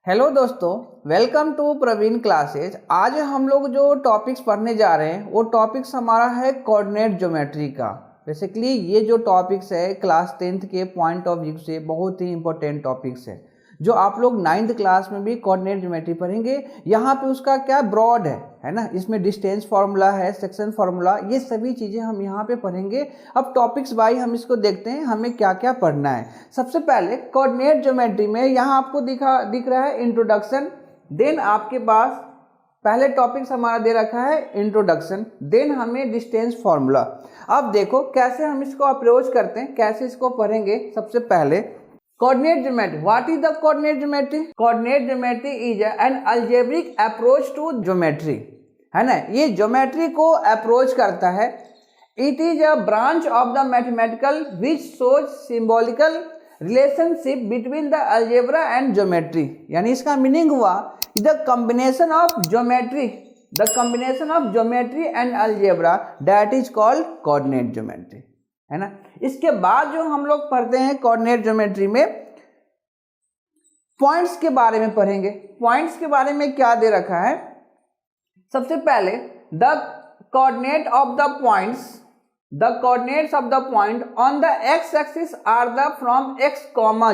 Hello दोस्तों, welcome to Praveen classes. आज हम लोग जो टॉपिक्स पढ़ने जा रहे हैं वो टॉपिक्स हमारा है कोऑर्डिनेट ज्योमेट्री का। बेसिकली ये जो टॉपिक्स है क्लास 10th के पॉइंट ऑफ व्यू से बहुत ही इंपॉर्टेंट टॉपिक्स है जो आप लोग 9th क्लास में भी कोऑर्डिनेट ज्योमेट्री पढ़ेंगे। यहाँ पे उसका क्या ब्रॉड है ना, इसमें डिस्टेंस फार्मूला है, सेक्शन फार्मूला, ये सभी चीज़ें हम यहाँ पे पढ़ेंगे। अब टॉपिक्स बाई हम इसको देखते हैं हमें क्या क्या पढ़ना है। सबसे पहले कोऑर्डिनेट ज्योमेट्री में यहाँ आपको दिख रहा है इंट्रोडक्शन। देन आपके पास पहले टॉपिक्स हमारा दे रखा है इंट्रोडक्शन, देन हमें डिस्टेंस फार्मूला। अब देखो कैसे हम इसको अप्रोच करते हैं, कैसे इसको पढ़ेंगे। सबसे पहले coordinate geometry. What is the coordinate geometry? Coordinate geometry is an algebraic approach to geometry, है ना। ये ज्योमेट्री को अप्रोच करता है। It is a branch of the mathematical which shows symbolical relationship between the algebra and geometry. यानी इसका meaning हुआ the combination of geometry, the combination of geometry and algebra that is called coordinate geometry, है ना। इसके बाद जो हम लोग पढ़ते हैं कोऑर्डिनेट ज्योमेट्री में पॉइंट्स के बारे में पढ़ेंगे। पॉइंट्स के बारे में क्या दे रखा है? सबसे पहले the coordinate of the points, the coordinates of the point on the x axis are the from x,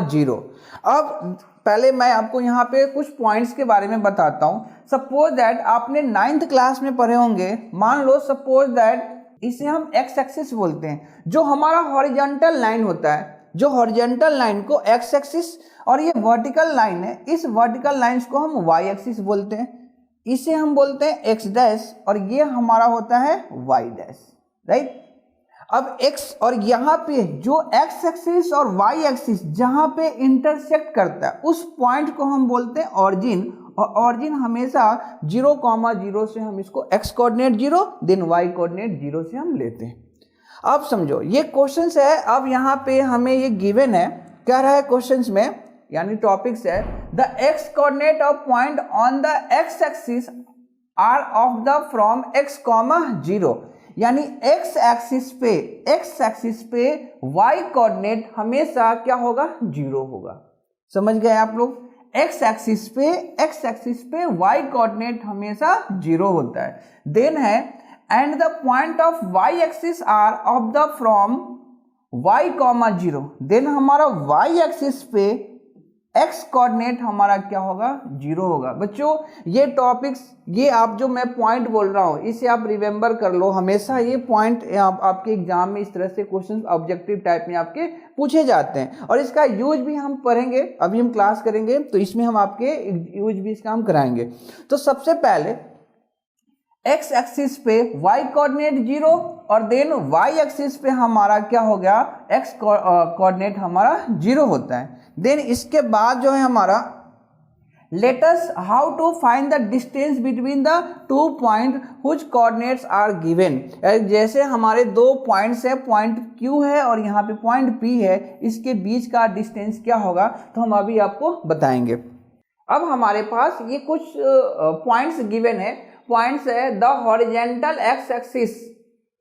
0। अब पहले मैं आपको यहाँ पे कुछ पॉइंट्स के बारे में बताता हूँ। सपोज दैट आपने 9th क्लास में पढ़े होंगे। मान लो सपोज दैट इसे हम एक्स एक्सिस बोलते हैं, जो हमारा हॉरिजॉन्टल लाइन होता है। जो हॉरिजॉन्टल लाइन को एक्स एक्सिस और ये वर्टिकल लाइन है, इस वर्टिकल लाइंस को हम वाई एक्सिस बोलते हैं। इसे हम बोलते हैं एक्स डैश और ये हमारा होता है वाई डैश, राइट। अब एक्स और यहाँ पे जो एक्स एक्सिस और वाई एक्सिस जहाँ पे इंटरसेक्ट करता है उस पॉइंट को हम बोलते हैं ऑरिजिन। और ऑरिजिन हमेशा 0,0 से हम इसको x coordinate 0 then y coordinate 0 से हम लेते हैं। अब समझो ये क्वेश्चंस है। अब यहाँ पे हमें ये गिवन है, क्या रहा है क्वेश्चंस में, यानी टॉपिक्स है the x coordinate of point on the x axis are of the from x, 0। यानी x एक्सिस पे y कोऑर्डिनेट हमेशा क्या होगा? 0 होगा। समझ गए आप लोग? x एक्सिस पे y कोऑर्डिनेट हमेशा 0 होता है। देन है and the point of y axis are of the from y, 0। Then हमारा y एक्सिस पे x कोऑर्डिनेट हमारा क्या होगा? 0 होगा। बच्चों ये टॉपिक्स, ये आप जो मैं पॉइंट बोल रहा हूँ इसे आप रिमेंबर कर लो हमेशा। ये पॉइंट आपके एग्जाम में इस तरह से क्वेश्चन ऑब्जेक्टिव टाइप में आपके पूछे जाते हैं और इसका यूज भी हम पढ़ेंगे। अभी हम क्लास करेंगे तो इसमें हम आपके यूज भी इसका हम कराएंगे। तो सबसे पहले x एक्सिस पे y कोऑर्डिनेट 0 और देन y एक्सिस पे हमारा क्या हो गया? x कोऑर्डिनेट हमारा 0 होता है। देन इसके बाद जो है हमारा let us how to find the distance between the two point whose coordinates are given. जैसे हमारे दो पॉइंट्स है, पॉइंट Q है और यहाँ पे पॉइंट P है, इसके बीच का डिस्टेंस क्या होगा तो हम अभी आपको बताएंगे। अब हमारे पास ये कुछ पॉइंट्स गिवन है। पॉइंट्स है the horizontal x axis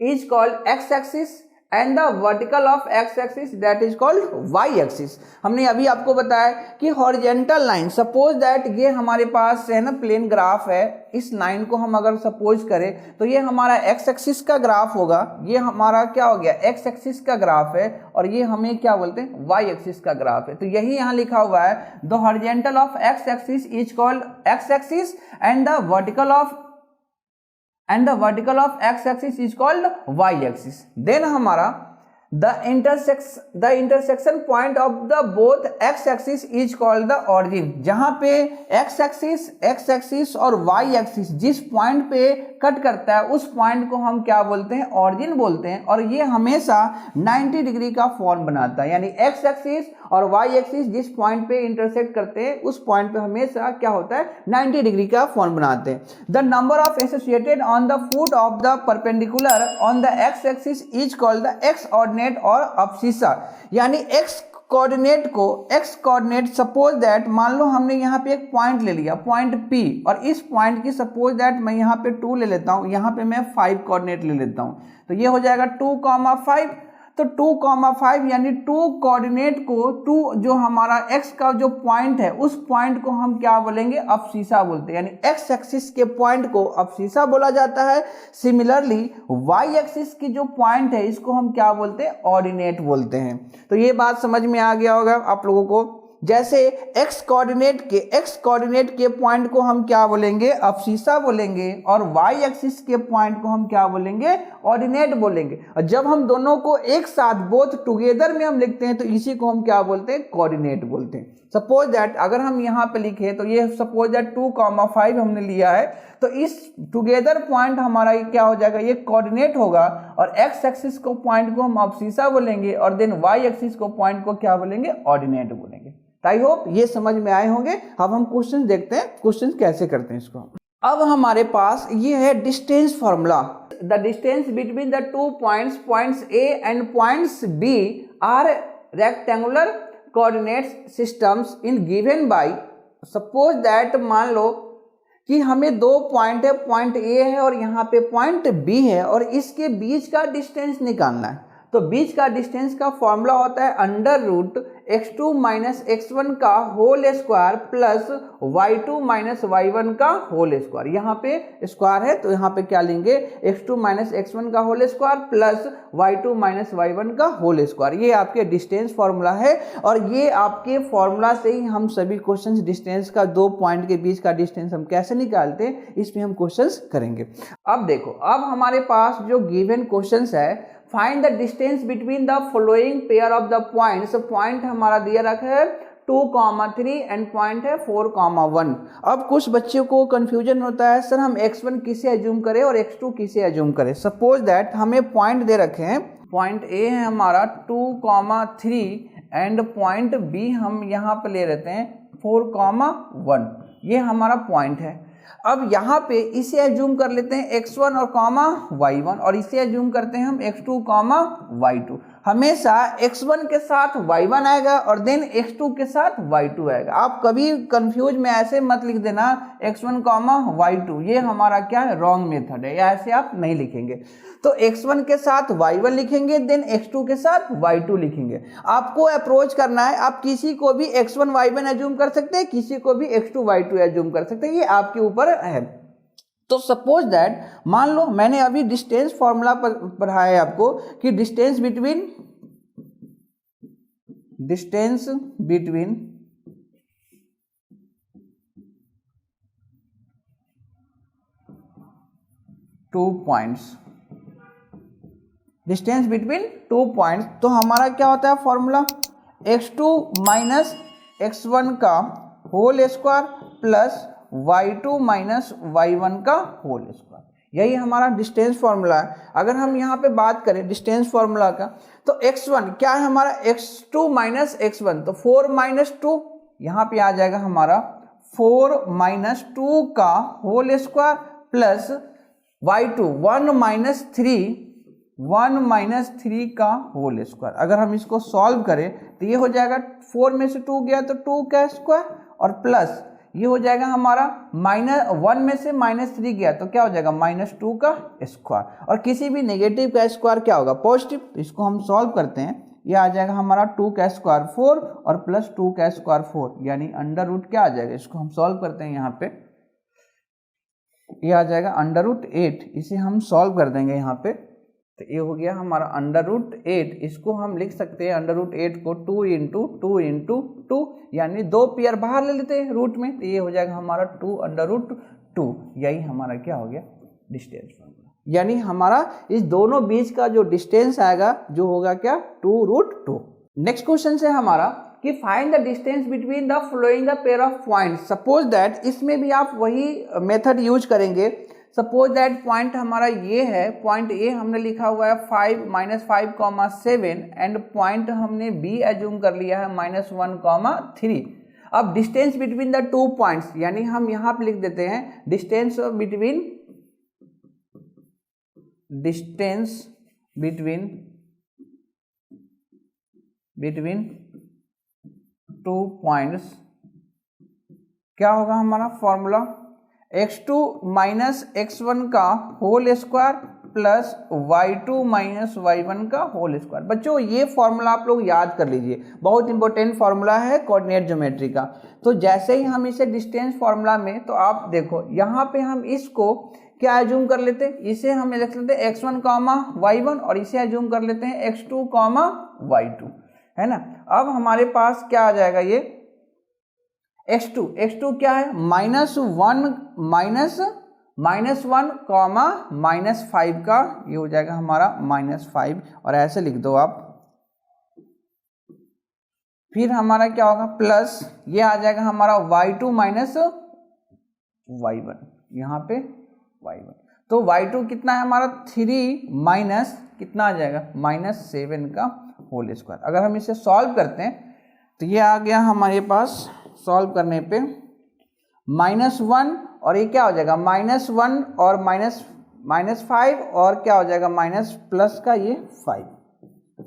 is called x axis and the vertical of x axis that is called y axis. हमने अभी आपको बताया कि हॉरिजॉन्टल लाइन, सपोज दैट ये हमारे पास है ना प्लेन ग्राफ है। इस लाइन को हम अगर सपोज करें तो ये हमारा एक्स एक्सिस का ग्राफ होगा, ये हमारा क्या हो गया? एक्स एक्सिस का ग्राफ है और ये हमें क्या बोलते हैं? वाई एक्सिस का ग्राफ है। तो यही यहाँ लिखा हुआ है the horizontal of x axis is called x axis and the vertical of x axis is called y axis. Then हमारा the intersection point of the both x axis is called the origin. जहाँ पे x axis और y axis जिस point पे cut करता है उस point को हम क्या बोलते हैं? ऑरिजिन बोलते हैं। और ये हमेशा 90 डिग्री का फॉर्म बनाता है। यानी x एक्सिस और y एक्सिस जिस पॉइंट पे इंटरसेक्ट करते हैं उस पॉइंट पे हमेशा क्या होता है? 90 डिग्री का फॉर्म बनाते हैं। The number of associated on the foot of the perpendicular on the x axis is called the x ordinate और अब्सिसा। यानी x कोऑर्डिनेट सपोज दैट मान लो हमने यहाँ पे एक पॉइंट ले लिया, पॉइंट P, और इस पॉइंट की सपोज दैट मैं यहाँ पे 2 ले लेता हूँ, यहाँ पे मैं 5 कोऑर्डिनेट ले लेता हूँ। तो ये हो जाएगा 2, 5। तो 2,5 यानी 2 कोऑर्डिनेट को 2 जो हमारा x का जो पॉइंट है उस पॉइंट को हम क्या बोलेंगे, अब्सिसा बोलते हैं, यानी x एक्सिस के पॉइंट को अब्सिसा बोला जाता है। सिमिलरली y एक्सिस की जो पॉइंट है इसको हम क्या बोलते हैं, ऑर्डिनेट बोलते हैं। तो ये बात समझ में आ गया होगा आप लोगों को। जैसे x कोऑर्डिनेट के पॉइंट को हम क्या बोलेंगे, अब्सिसा बोलेंगे, और y एक्सिस के पॉइंट को हम क्या बोलेंगे, ऑर्डिनेट बोलेंगे। और जब हम दोनों को एक साथ बोथ टुगेदर में हम लिखते हैं तो इसी को हम क्या बोलते हैं, कोऑर्डिनेट बोलते हैं। सपोज दैट अगर हम यहाँ पे लिखे तो ये सपोज दैट 2,5 हमने लिया है, तो इस टुगेदर पॉइंट हमारा ये क्या हो जाएगा, ये कोऑर्डिनेट होगा, और x एक्सिस को पॉइंट को हम अब्सिसा बोलेंगे और देन y एक्सिस को पॉइंट को क्या बोलेंगे, ऑर्डिनेट बोलेंगे। आई होप ये समझ में आए होंगे। अब हम क्वेश्चन देखते हैं, क्वेश्चन कैसे करते हैं इसको। अब हमारे पास ये है distance formula. The distance between the two points A and points B are rectangular coordinate systems in given by, suppose that मान लो कि हमें दो पॉइंट है, पॉइंट A है और यहाँ पे पॉइंट B है, और इसके बीच का डिस्टेंस निकालना है। तो बीच का डिस्टेंस का फॉर्मूला होता है under root x2 minus x1 का whole square plus y2 minus y1 का होल स्क्वायर। यहाँ पे स्क्वायर है तो यहाँ पे क्या लेंगे, x2 माइनस x1 का whole square plus y2 minus y1 का होल स्क्वायर। ये आपके डिस्टेंस फॉर्मूला है, और ये आपके फॉर्मूला से ही हम सभी क्वेश्चंस डिस्टेंस का, दो पॉइंट के बीच का डिस्टेंस हम कैसे निकालते हैं इसमें हम क्वेश्चंस करेंगे। अब देखो, अब हमारे पास जो गिवन क्वेश्चंस है, find the distance between the following pair of the points. Point हमारा दिया रखा है 2,3 एंड पॉइंट है 4,1। अब कुछ बच्चों को कंफ्यूजन होता है, सर हम x1 किसे एज्यूम करें और x2 किसे एज्यूम करें। सपोज दैट हमें पॉइंट दे रखे हैं, पॉइंट A है हमारा 2,3 एंड पॉइंट B हम यहाँ पे ले लेते हैं 4,1, ये हमारा पॉइंट है। अब यहाँ पे इसे एज्यूम कर लेते हैं x1 और y1, और इसे एज्यूम करते हैं हम x2 y2। हमेशा x1 के साथ y1 आएगा और देन x2 के साथ y2 आएगा। आप कभी कंफ्यूज में ऐसे मत लिख देना x1 y2, ये हमारा क्या है, रॉन्ग मेथड है, या ऐसे आप नहीं लिखेंगे। तो x1 के साथ y1 लिखेंगे, देन x2 के साथ y2 लिखेंगे। आपको अप्रोच करना है, आप किसी को भी x1 y1 एज्यूम कर सकते हैं, किसी को भी x2 y2 एज्यूम कर सकते हैं, ये आपके ऊपर है। तो सपोज दैट मान लो मैंने अभी डिस्टेंस फॉर्मूला पढ़ाया है आपको कि distance between two points, distance between two points, तो हमारा क्या होता है फॉर्मूला, x2 माइनस x1 का whole square plus y2 minus y1 का होल स्क्वायर, यही हमारा डिस्टेंस फॉर्मूला है। अगर हम यहाँ पे बात करें डिस्टेंस फॉर्मूला का, तो x1 क्या है हमारा, x2 माइनस x1, तो 4 माइनस 2, यहाँ पे आ जाएगा हमारा 4 माइनस 2 का whole square plus y2 1 minus 3 का होल स्क्वायर। अगर हम इसको सॉल्व करें तो ये हो जाएगा 4 में से 2 गया तो 2 का स्क्वायर, और प्लस ये हो जाएगा हमारा -1 में से -3 गया तो क्या हो जाएगा -2 का स्क्वायर, और किसी भी नेगेटिव का स्क्वायर क्या होगा, पॉजिटिव। तो इसको हम सॉल्व करते हैं, ये आ जाएगा हमारा 2 का स्क्वायर 4 और प्लस 2 का स्क्वायर 4, यानी अंडर रूट क्या आ जाएगा, इसको हम सॉल्व करते हैं, यहाँ पे ये आ जाएगा अंडर रूट 8, इसे हम सॉल्व कर देंगे यहाँ पे, तो ये हो गया हमारा अंडर रूट 8। इसको हम लिख सकते हैं अंडर रूट 8 को 2 इंटू 2, यानी 2 पेयर बाहर ले लेते हैं रूट में, तो ये हो जाएगा हमारा 2 अंडर रूट 2। यही हमारा क्या हो गया, डिस्टेंस फॉर्मूला, यानी हमारा इस दोनों बीच का जो डिस्टेंस आएगा जो होगा क्या, 2√2। नेक्स्ट क्वेश्चन से हमारा कि find the distance between the following the pair of point. Suppose that इसमें भी आप वही मेथड यूज करेंगे। सपोज दैट पॉइंट हमारा ये है, पॉइंट ए हमने लिखा हुआ है 5 -5,7 एंड पॉइंट हमने बी एज्यूम कर लिया है -1,3। अब distance between the two points, यानी हम यहाँ पे लिख देते हैं डिस्टेंस बिटवीन टू पॉइंट्स, क्या होगा हमारा फॉर्मूला, x2 माइनस x1 का whole square plus y2 minus y1 का होल स्क्वायर। बच्चों ये फॉर्मूला आप लोग याद कर लीजिए, बहुत इंपॉर्टेंट फॉर्मूला है कोऑर्डिनेट ज्योमेट्री का। तो जैसे ही हम इसे डिस्टेंस फॉर्मूला में, तो आप देखो यहाँ पे हम इसको क्या एज्यूम कर लेते हैं, इसे हम लिख लेते हैं x1 कॉमा y1 और इसे एज्यूम कर लेते हैं x2 कॉमा y2, है ना। अब हमारे पास क्या आ जाएगा, ये x2 क्या है, -1 कॉमा -5 का, ये हो जाएगा हमारा -5 और ऐसे लिख दो आप। फिर हमारा क्या होगा, प्लस ये आ जाएगा हमारा y2 माइनस y1, यहाँ पे y1, तो y2 कितना है हमारा 3 माइनस कितना आ जाएगा -7 का होल स्क्वायर। अगर हम इसे सॉल्व करते हैं तो ये आ गया हमारे पास, सॉल्व करने पे -1 और ये क्या हो जाएगा -1 और -5 और क्या हो जाएगा माइनस प्लस का ये 5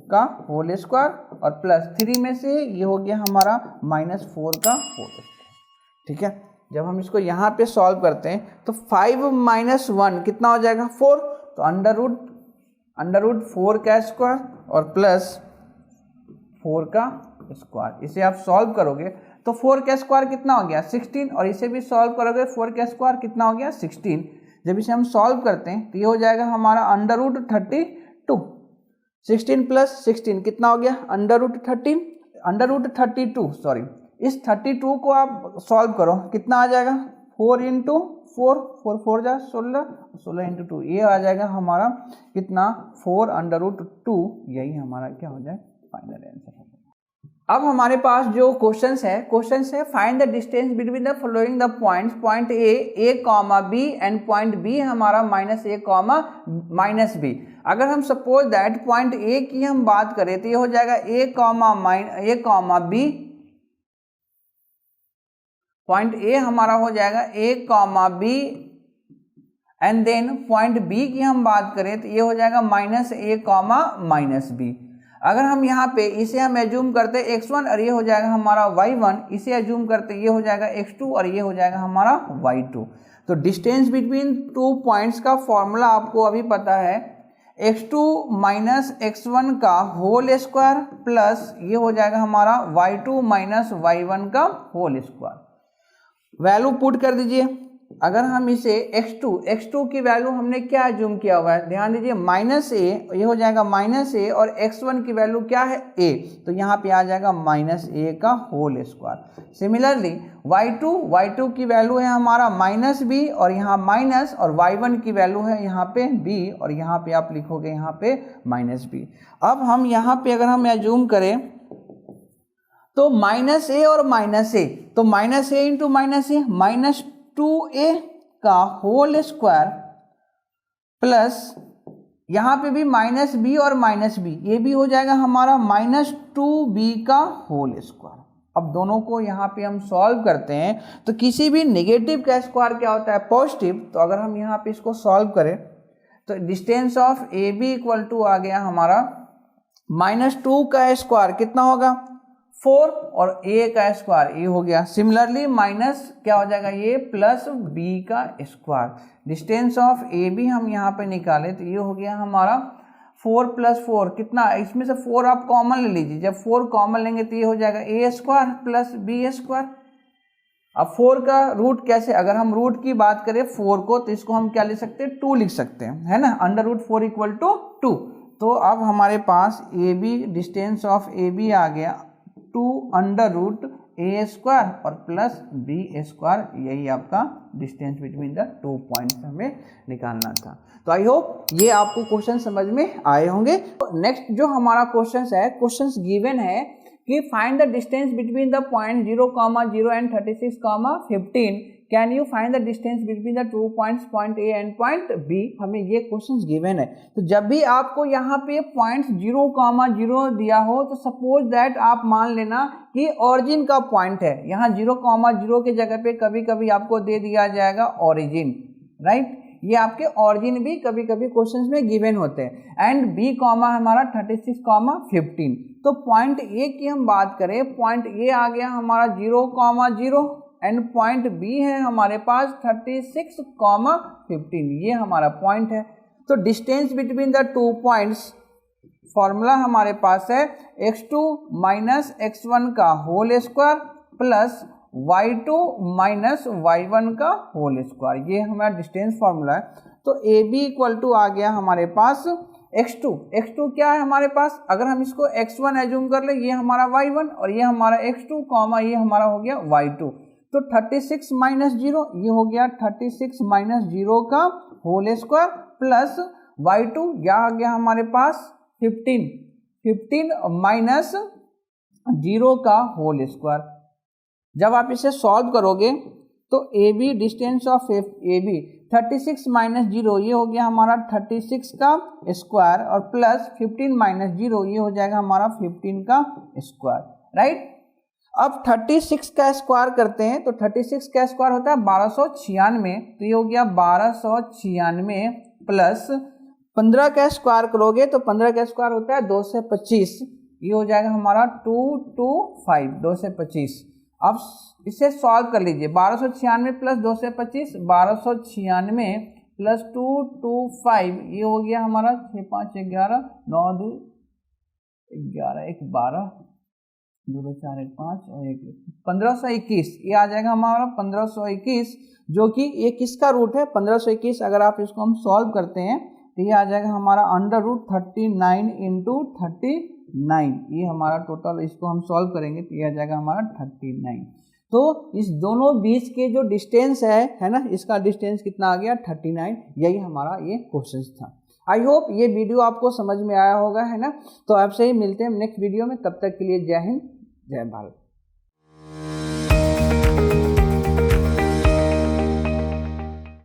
का होल स्क्वायर और प्लस 3 में से ये हो गया हमारा -4 का होल स्क्वायर। ठीक है, जब हम इसको यहाँ पे सॉल्व करते हैं तो 5 माइनस 1 कितना हो जाएगा 4, तो अंडर रूट 4 का स्क्वायर और प्लस 4 का स्क्वायर। इसे आप सॉल्व करोगे तो 4 का स्क्वायर कितना हो गया 16 और इसे भी सॉल्व करोगे 4 का स्क्वायर कितना हो गया 16। जब इसे हम सॉल्व करते हैं तो ये हो जाएगा हमारा अंडर रूट 32, 16 प्लस 16 कितना हो गया अंडर रूट 32 सॉरी। इस 32 को आप सॉल्व करो कितना आ जाएगा 4 इंटू 4 जा 16 इंटू 2, ये आ जाएगा हमारा कितना 4 अंडर रूट 2, यही हमारा क्या हो जाए फाइनल आंसर। अब हमारे पास जो क्वेश्चंस है find the distance between the following the points, point A comma B and point B हमारा -a कॉमा -b। अगर हम सपोज दैट पॉइंट ए की हम बात करें तो ये हो जाएगा a comma b, point A हमारा हो जाएगा a comma b and then point B की हम बात करें तो ये हो जाएगा -a कॉमा -b। अगर हम यहाँ पे इसे हम एज्यूम करते हैं x1 और ये हो जाएगा हमारा y1, इसे एज्यूम करते ये हो जाएगा x2 और ये हो जाएगा हमारा y2। तो डिस्टेंस बिटवीन 2 पॉइंट्स का फॉर्मूला आपको अभी पता है, x2 माइनस x1 का होल स्क्वायर प्लस ये हो जाएगा हमारा y2 माइनस y1 का होल स्क्वायर। वैल्यू पुट कर दीजिए। अगर हम इसे x2 की वैल्यू हमने क्या एज्यूम किया हुआ है, ध्यान दीजिए -a, ये हो जाएगा -a और x1 की वैल्यू क्या है a, तो यहाँ पे आ जाएगा -a का होल स्क्वायर। सिमिलरली y2 की वैल्यू है हमारा -b और यहाँ माइनस, और y1 की वैल्यू है यहाँ पे b और यहाँ पे आप लिखोगे यहाँ पे -b। अब हम यहाँ पे अगर हम एज्यूम करें तो -a और -a, तो -a इंटू -a -2a का होल स्क्वायर प्लस यहाँ पे भी -b और -b, ये भी हो जाएगा हमारा -2b का होल स्क्वायर। अब दोनों को यहाँ पे हम सॉल्व करते हैं तो किसी भी नेगेटिव का स्क्वायर क्या होता है पॉजिटिव। तो अगर हम यहाँ पे इसको सॉल्व करें तो distance of A B equal to आ गया हमारा -2 का स्क्वायर कितना होगा 4 और a का स्क्वायर ये हो गया। सिमिलरली माइनस क्या हो जाएगा ये प्लस b का square. Distance of A B हम यहाँ पे निकाले तो ये हो गया हमारा 4 + 4 कितना, इसमें से 4 आप कॉमन ले लीजिए, जब 4 कॉमन लेंगे तो ये हो जाएगा a square plus b square. अब 4 का रूट कैसे, अगर हम रूट की बात करें 4 को तो इसको हम क्या ले सकते हैं 2 लिख सकते हैं, है ना, अंडर रूट 4 इक्वल टू 2। तो अब हमारे पास A B distance of A B आ गया 2 अंडर रूट a स्क्वायर और प्लस b स्क्वायर, यही आपका डिस्टेंस बिटवीन द 2 पॉइंट्स हमें निकालना था। तो आई होप ये आपको क्वेश्चन समझ में आए होंगे। नेक्स्ट जो हमारा क्वेश्चंस गिवन है कि find the distance between the point 0,0 and 36,15, can you find the distance between the 2 points point A and point B. हमें ये क्वेश्चंस गिवन है। तो जब भी आपको यहाँ पे पॉइंट 0,0 दिया हो तो सपोज दैट आप मान लेना कि ऑरिजिन का पॉइंट है। यहाँ 0,0 के जगह पे कभी कभी आपको दे दिया जाएगा ऑरिजिन, राइट, ये आपके ऑरिजिन भी कभी कभी क्वेश्चंस में गिवन होते हैं। एंड बी कॉमा हमारा 36,15। तो पॉइंट ए की हम बात करें, पॉइंट ए आ गया हमारा 0,0 एंड पॉइंट बी है हमारे पास 36,15, ये हमारा पॉइंट है। तो distance between the 2 points formula हमारे पास है x2 माइनस x1 का whole square plus y2 minus y1 का होल स्क्वायर, ये हमारा डिस्टेंस फॉर्मूला है। तो ए बी इक्वल टू आ गया हमारे पास x2 क्या है हमारे पास, अगर हम इसको x1 एज्यूम कर ले, ये हमारा y1 और ये हमारा x2 कॉमा ये हमारा हो गया y2। तो 36 माइनस 0 ये हो गया 36 माइनस 0 का होल स्क्वायर प्लस y2 क्या आ गया हमारे पास 15 माइनस 0 का होल स्क्वायर। जब आप इसे सॉल्व करोगे तो A B distance of A B 36 minus 0 ये हो गया हमारा 36 का स्क्वायर और प्लस 15 माइनस 0 ये हो जाएगा हमारा 15 का स्क्वायर, राइट। अब 36 का स्क्वायर करते हैं तो 36 का स्क्वायर होता है 1296, तो ये हो गया 1296 प्लस 15 का स्क्वायर करोगे तो 15 का स्क्वायर होता है 2 से 25, ये हो जाएगा हमारा 225, 2 से 25। अब इसे सॉल्व कर लीजिए, 1296 प्लस 2 से 25, 1296 प्लस 225 ये हो गया हमारा 6 5 11 9 2 11 1 12 2 4 1 5 और 1 1521, ये आ जाएगा हमारा 1521, जो कि ये किसका रूट है 1521। अगर आप इसको हम सॉल्व करते हैं तो ये आ जाएगा हमारा अंडर रूट 39 इंटू 39, ये हमारा टोटल, इसको हम सॉल्व करेंगे तो ये आ जाएगा हमारा 39। तो इस दोनों बीच के जो डिस्टेंस है ना, इसका डिस्टेंस कितना आ गया 39, यही हमारा ये क्वेश्चन था। आई होप ये वीडियो आपको समझ में आया होगा, है ना। तो आपसे ही मिलते हैं नेक्स्ट वीडियो में, तब तक के लिए जय हिंद जय भारत।